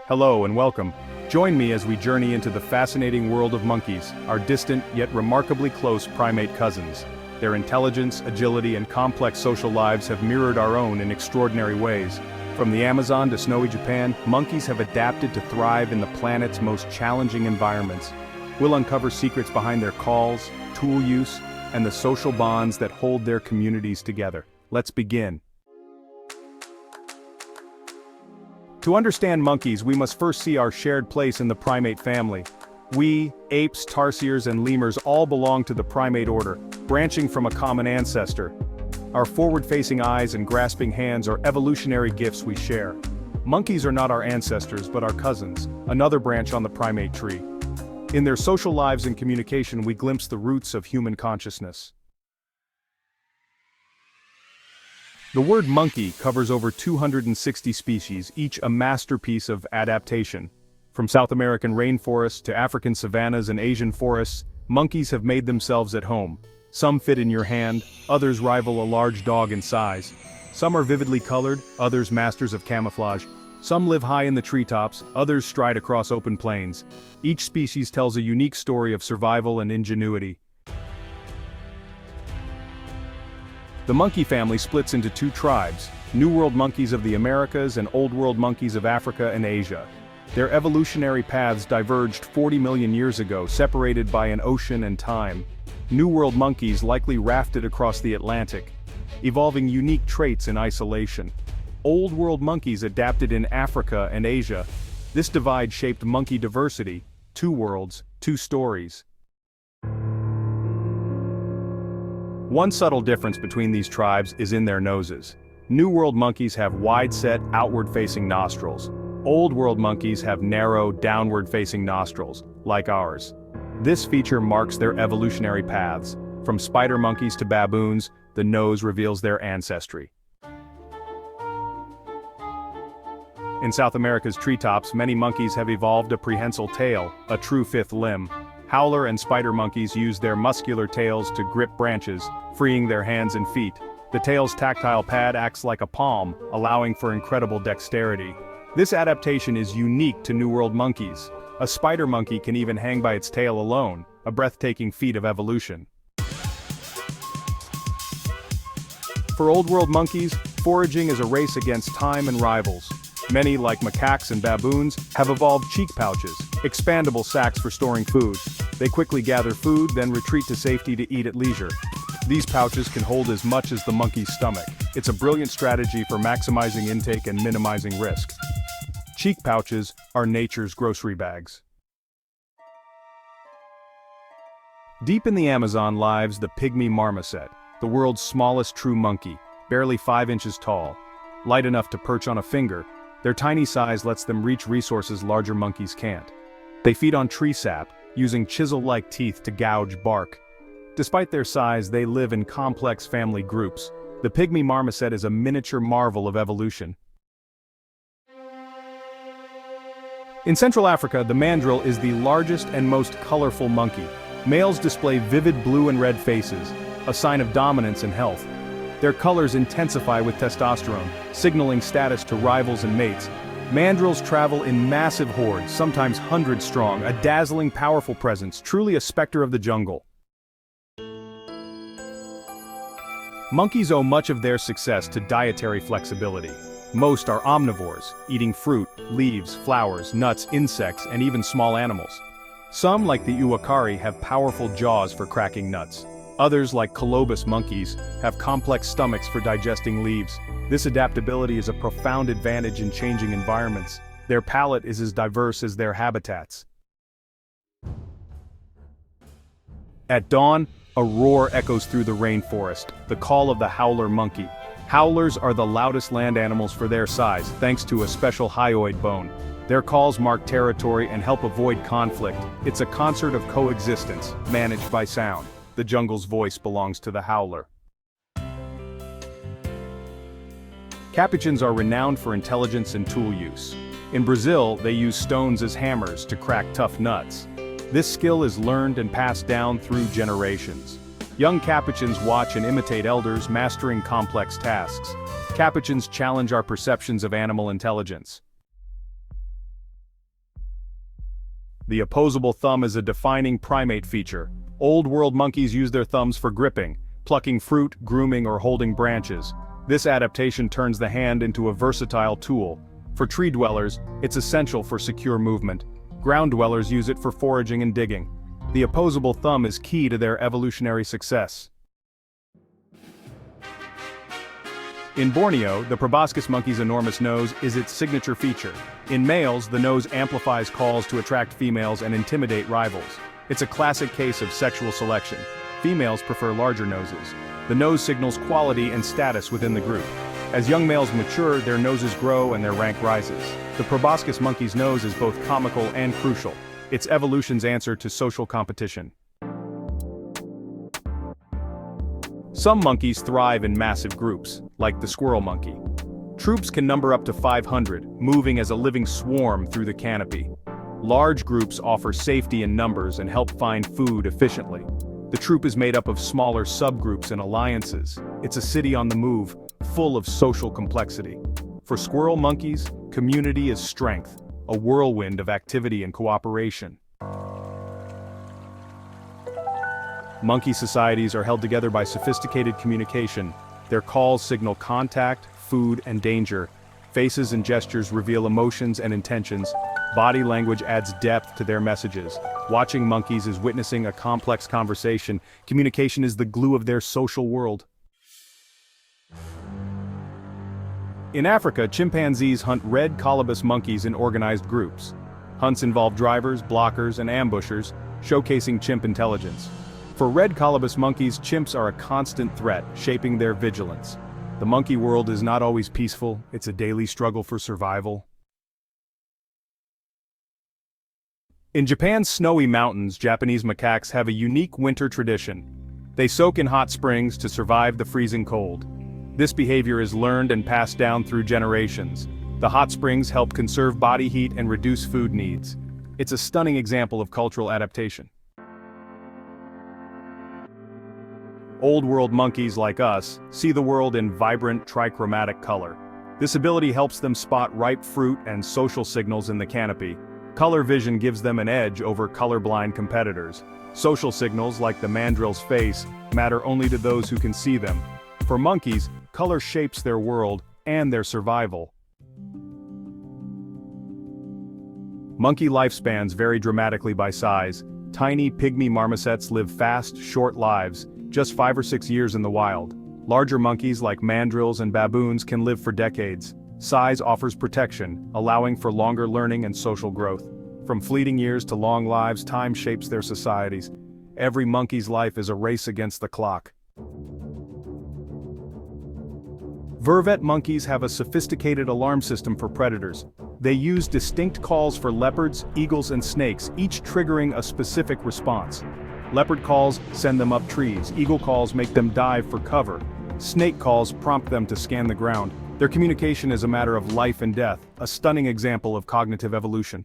Hello and welcome. Join me as we journey into the fascinating world of monkeys, our distant yet remarkably close primate cousins. Their intelligence, agility, and complex social lives have mirrored our own in extraordinary ways. From the Amazon to snowy Japan, monkeys have adapted to thrive in the planet's most challenging environments. We'll uncover secrets behind their calls, tool use, and the social bonds that hold their communities together. Let's begin. To understand monkeys, we must first see our shared place in the primate family. We, apes, tarsiers, and lemurs all belong to the primate order, branching from a common ancestor. Our forward-facing eyes and grasping hands are evolutionary gifts we share. Monkeys are not our ancestors but our cousins, another branch on the primate tree. In their social lives and communication we glimpse the roots of human consciousness. The word monkey covers over 260 species, each a masterpiece of adaptation. From South American rainforests to African savannas and Asian forests, monkeys have made themselves at home. Some fit in your hand, others rival a large dog in size. Some are vividly colored, others masters of camouflage. Some live high in the treetops, others stride across open plains. Each species tells a unique story of survival and ingenuity. The monkey family splits into two tribes, New World monkeys of the Americas and Old World monkeys of Africa and Asia. Their evolutionary paths diverged 40 million years ago, separated by an ocean and time. New World monkeys likely rafted across the Atlantic, evolving unique traits in isolation. Old World monkeys adapted in Africa and Asia. This divide shaped monkey diversity, two worlds, two stories. One subtle difference between these tribes is in their noses. New World monkeys have wide-set, outward-facing nostrils. Old World monkeys have narrow, downward-facing nostrils, like ours. This feature marks their evolutionary paths. From spider monkeys to baboons, the nose reveals their ancestry. In South America's treetops, many monkeys have evolved a prehensile tail, a true fifth limb. Howler and spider monkeys use their muscular tails to grip branches, freeing their hands and feet. The tail's tactile pad acts like a palm, allowing for incredible dexterity. This adaptation is unique to New World monkeys. A spider monkey can even hang by its tail alone, a breathtaking feat of evolution. For Old World monkeys, foraging is a race against time and rivals. Many, like macaques and baboons, have evolved cheek pouches, expandable sacs for storing food. They quickly gather food, then retreat to safety to eat at leisure. These pouches can hold as much as the monkey's stomach. It's a brilliant strategy for maximizing intake and minimizing risk. Cheek pouches are nature's grocery bags. Deep in the Amazon lives the pygmy marmoset, the world's smallest true monkey, barely 5 inches tall. Light enough to perch on a finger, their tiny size lets them reach resources larger monkeys can't. They feed on tree sap, using chisel-like teeth to gouge bark. Despite their size, they live in complex family groups. The pygmy marmoset is a miniature marvel of evolution. In Central Africa, the mandrill is the largest and most colorful monkey. Males display vivid blue and red faces, a sign of dominance and health. Their colors intensify with testosterone, signaling status to rivals and mates. Mandrills travel in massive hordes, sometimes hundreds strong, a dazzling, powerful presence, truly a specter of the jungle. Monkeys owe much of their success to dietary flexibility. Most are omnivores, eating fruit, leaves, flowers, nuts, insects, and even small animals. Some, like the uakari, have powerful jaws for cracking nuts. Others, like colobus monkeys, have complex stomachs for digesting leaves. This adaptability is a profound advantage in changing environments. Their palate is as diverse as their habitats. At dawn, a roar echoes through the rainforest, the call of the howler monkey. Howlers are the loudest land animals for their size, thanks to a special hyoid bone. Their calls mark territory and help avoid conflict. It's a concert of coexistence, managed by sound. The jungle's voice belongs to the howler. Capuchins are renowned for intelligence and tool use. In Brazil, they use stones as hammers to crack tough nuts. This skill is learned and passed down through generations. Young capuchins watch and imitate elders, mastering complex tasks. Capuchins challenge our perceptions of animal intelligence. The opposable thumb is a defining primate feature. Old world monkeys use their thumbs for gripping, plucking fruit, grooming, or holding branches. This adaptation turns the hand into a versatile tool. For tree dwellers, it's essential for secure movement. Ground dwellers use it for foraging and digging. The opposable thumb is key to their evolutionary success. In Borneo, the proboscis monkey's enormous nose is its signature feature. In males, the nose amplifies calls to attract females and intimidate rivals. It's a classic case of sexual selection. Females prefer larger noses. The nose signals quality and status within the group. As young males mature, their noses grow and their rank rises. The proboscis monkey's nose is both comical and crucial. It's evolution's answer to social competition. Some monkeys thrive in massive groups, like the squirrel monkey. Troops can number up to 500, moving as a living swarm through the canopy. Large groups offer safety in numbers and help find food efficiently. The troop is made up of smaller subgroups and alliances. It's a city on the move, full of social complexity. For squirrel monkeys, community is strength, a whirlwind of activity and cooperation. Monkey societies are held together by sophisticated communication. Their calls signal contact, food, and danger. Faces and gestures reveal emotions and intentions. Body language adds depth to their messages. Watching monkeys is witnessing a complex conversation. Communication is the glue of their social world. In Africa, chimpanzees hunt red colobus monkeys in organized groups. Hunts involve drivers, blockers, and ambushers, showcasing chimp intelligence. For red colobus monkeys, chimps are a constant threat, shaping their vigilance. The monkey world is not always peaceful, it's a daily struggle for survival. In Japan's snowy mountains, Japanese macaques have a unique winter tradition. They soak in hot springs to survive the freezing cold. This behavior is learned and passed down through generations. The hot springs help conserve body heat and reduce food needs. It's a stunning example of cultural adaptation. Old world monkeys like us see the world in vibrant trichromatic color. This ability helps them spot ripe fruit and social signals in the canopy. Color vision gives them an edge over colorblind competitors. Social signals, like the mandrill's face, matter only to those who can see them. For monkeys, color shapes their world and their survival. Monkey lifespans vary dramatically by size. Tiny pygmy marmosets live fast, short lives, just 5 or 6 years in the wild. Larger monkeys like mandrills and baboons can live for decades. Size offers protection, allowing for longer learning and social growth. From fleeting years to long lives, time shapes their societies. Every monkey's life is a race against the clock. Vervet monkeys have a sophisticated alarm system for predators. They use distinct calls for leopards, eagles, and snakes, each triggering a specific response. Leopard calls send them up trees, eagle calls make them dive for cover, snake calls prompt them to scan the ground. Their communication is a matter of life and death, a stunning example of cognitive evolution.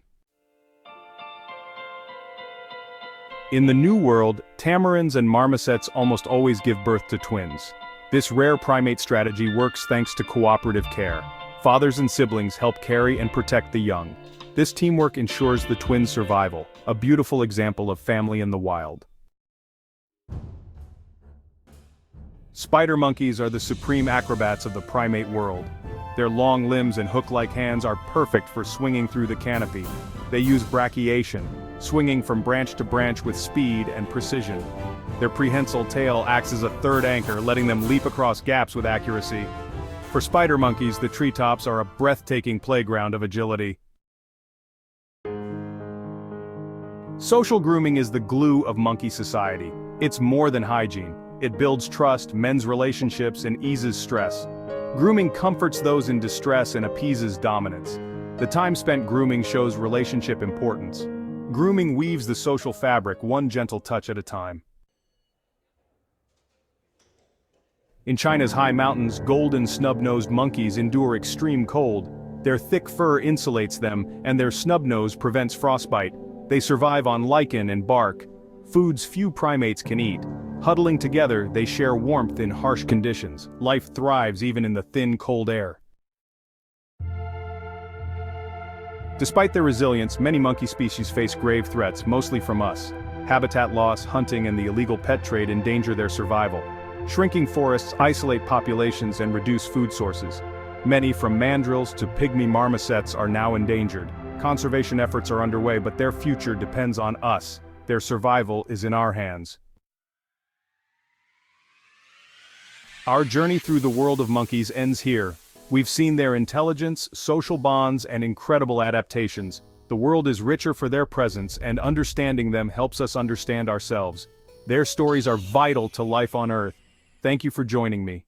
In the New World, tamarins and marmosets almost always give birth to twins. This rare primate strategy works thanks to cooperative care. Fathers and siblings help carry and protect the young. This teamwork ensures the twins' survival, a beautiful example of family in the wild. Spider monkeys are the supreme acrobats of the primate world. Their long limbs and hook-like hands are perfect for swinging through the canopy. They use brachiation, swinging from branch to branch with speed and precision. Their prehensile tail acts as a third anchor, letting them leap across gaps with accuracy. For spider monkeys, the treetops are a breathtaking playground of agility. Social grooming is the glue of monkey society. It's more than hygiene. It builds trust, mends relationships, and eases stress. Grooming comforts those in distress and appeases dominance. The time spent grooming shows relationship importance. Grooming weaves the social fabric, one gentle touch at a time. In China's high mountains, golden snub-nosed monkeys endure extreme cold. Their thick fur insulates them, and their snub nose prevents frostbite. They survive on lichen and bark, foods few primates can eat. Huddling together, they share warmth in harsh conditions. Life thrives even in the thin, cold air. Despite their resilience, many monkey species face grave threats, mostly from us. Habitat loss, hunting, and the illegal pet trade endanger their survival. Shrinking forests isolate populations and reduce food sources. Many, from mandrills to pygmy marmosets, are now endangered. Conservation efforts are underway, but their future depends on us. Their survival is in our hands. Our journey through the world of monkeys ends here. We've seen their intelligence, social bonds, and incredible adaptations. The world is richer for their presence, and understanding them helps us understand ourselves. Their stories are vital to life on Earth. Thank you for joining me.